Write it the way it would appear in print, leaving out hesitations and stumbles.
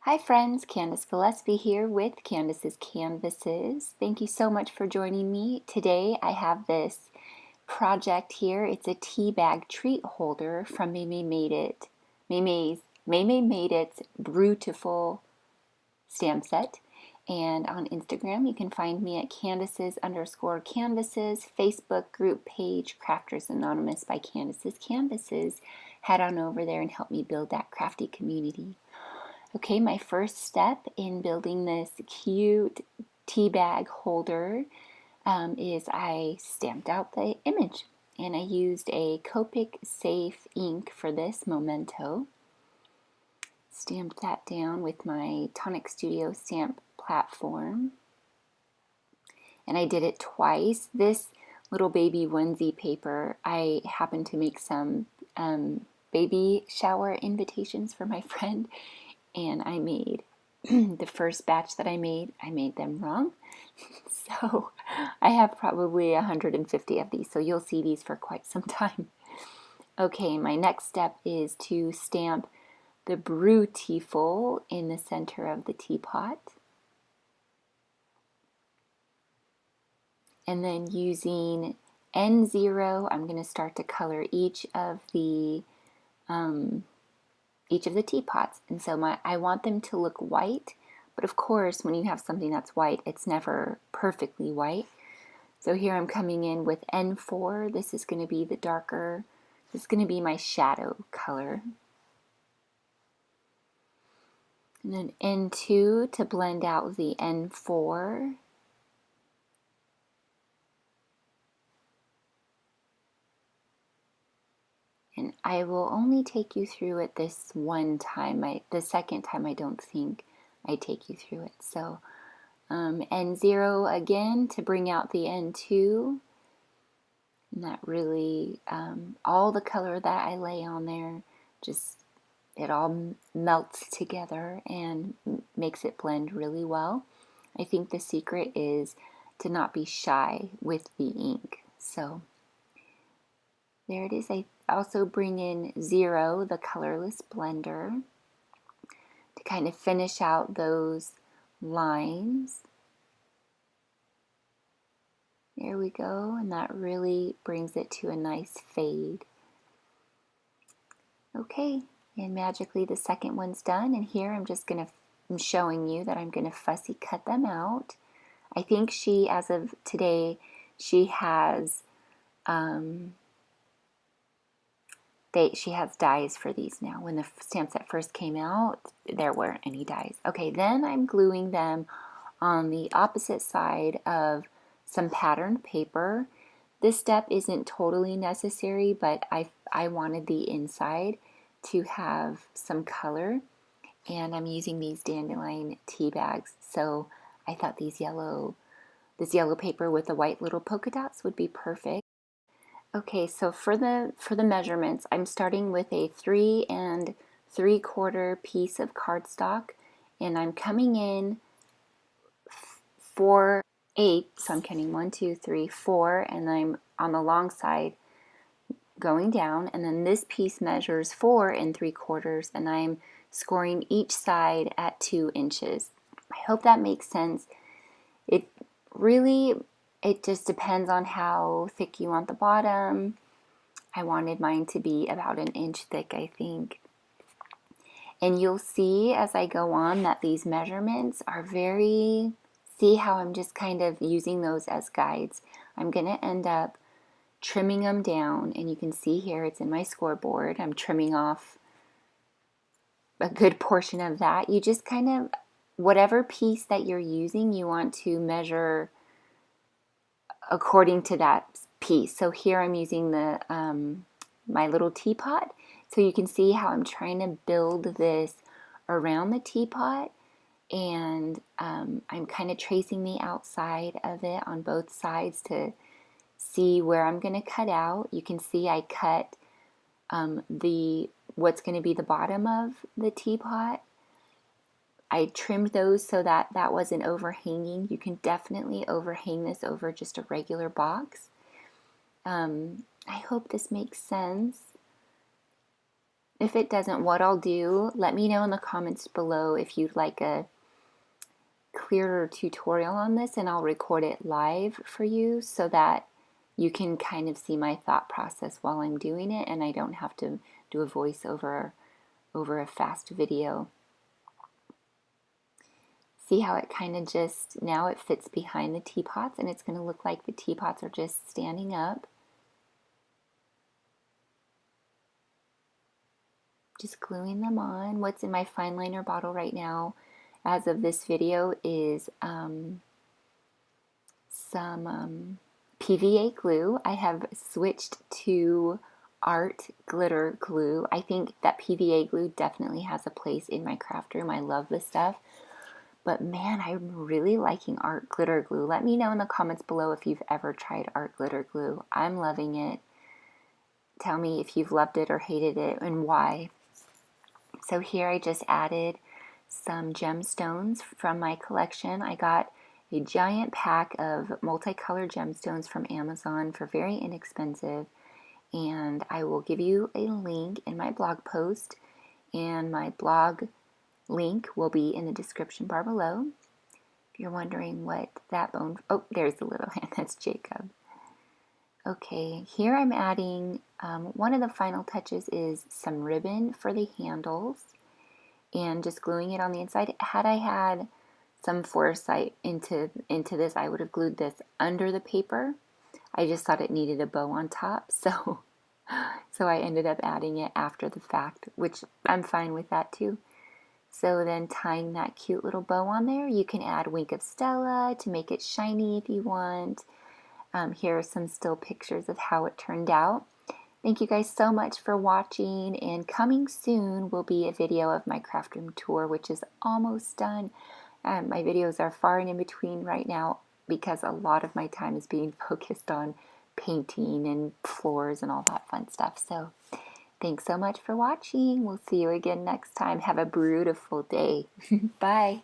Hi friends, Candace Gillespie here with Candace's Canvases. Thank you so much for joining me. Today I have this project here. It's a tea bag treat holder from Maymay Made It. Maymay Made It Brewtiful stamp set. And on Instagram you can find me at Candaces_Canvases, Facebook group page Crafters Anonymous by Candace's Canvases. Head on over there and help me build that crafty community. Okay, my first step in building this cute tea bag holder is I stamped out the image, and I used a Copic safe ink for this memento. Stamped that down with my Tonic Studio stamp platform, and I did it twice. This little baby onesie paper, I happened to make some baby shower invitations for my friend, and I made the first batch that I made them wrong. So I have probably 150 of these, so you'll see these for quite some time. Okay, my next step is to stamp the Brewtiful in the center of the teapot. And then using N0, I'm going to start to color each of the teapots. And so I want them to look white, but of course when you have something that's white, it's never perfectly white. So here I'm coming in with N4. This is going to be the darker, this is going to be my shadow color. And then N2 to blend out the N4. And I will only take you through it this one time. The second time I don't think I take you through it. So N0 again to bring out the N2. And that really, all the color that I lay on there, just it all melts together and makes it blend really well. I think the secret is to not be shy with the ink. So there it is. I also bring in 0, the colorless blender, to kind of finish out those lines. There we go, and that really brings it to a nice fade. Okay, and magically the second one's done, and here I'm showing you that I'm gonna fussy cut them out. I think as of today, she has she has dies for these now. When the stamp set first came out, there weren't any dies. Okay, then I'm gluing them on the opposite side of some patterned paper. This step isn't totally necessary, but I wanted the inside to have some color, and I'm using these dandelion tea bags, so I thought this yellow paper with the white little polka dots would be perfect. Okay, so for the measurements, I'm starting with a 3 3/4 piece of cardstock, and I'm coming in 4/8, so I'm counting 1, 2, 3, 4, and I'm on the long side going down, and then this piece measures 4 3/4, and I'm scoring each side at 2 inches. I hope that makes sense. It just depends on how thick you want the bottom. I wanted mine to be about 1 inch thick, I think. And you'll see as I go on that these measurements are see how I'm just kind of using those as guides. I'm going to end up trimming them down, and you can see here it's in my scoreboard. I'm trimming off a good portion of that. You just kind of, whatever piece that you're using, you want to measure according to that piece. So here I'm using the my little teapot, so you can see how I'm trying to build this around the teapot, and I'm kind of tracing the outside of it on both sides to see where I'm going to cut out. You can see I cut what's going to be the bottom of the teapot. I trimmed those so that that wasn't overhanging. You can definitely overhang this over just a regular box. I hope this makes sense. If it doesn't, what I'll do, let me know in the comments below if you'd like a clearer tutorial on this, and I'll record it live for you so that you can kind of see my thought process while I'm doing it, and I don't have to do a voiceover over a fast video. See how it kind of just, now it fits behind the teapots, and it's going to look like the teapots are just standing up. Just gluing them on. What's in my fine liner bottle right now, as of this video, is some PVA glue. I have switched to art glitter glue. I think that PVA glue definitely has a place in my craft room. I love this stuff. But man, I'm really liking art glitter glue. Let me know in the comments below if you've ever tried art glitter glue. I'm loving it. Tell me if you've loved it or hated it and why. So here I just added some gemstones from my collection. I got a giant pack of multicolored gemstones from Amazon for very inexpensive, and I will give you a link in my blog post, and my blog link will be in the description bar below. If you're wondering what that bone, oh, there's the little hand, that's Jacob. Okay, here I'm adding, one of the final touches is some ribbon for the handles, and just gluing it on the inside. Had I had some foresight into this, I would have glued this under the paper. I just thought it needed a bow on top, so I ended up adding it after the fact, which I'm fine with that too. So then tying that cute little bow on there, you can add Wink of Stella to make it shiny if you want. Here are some still pictures of how it turned out. Thank you guys so much for watching, and coming soon will be a video of my craft room tour, which is almost done. My videos are far and in between right now because a lot of my time is being focused on painting and floors and all that fun stuff. So thanks so much for watching. We'll see you again next time. Have a brewtiful day. Bye.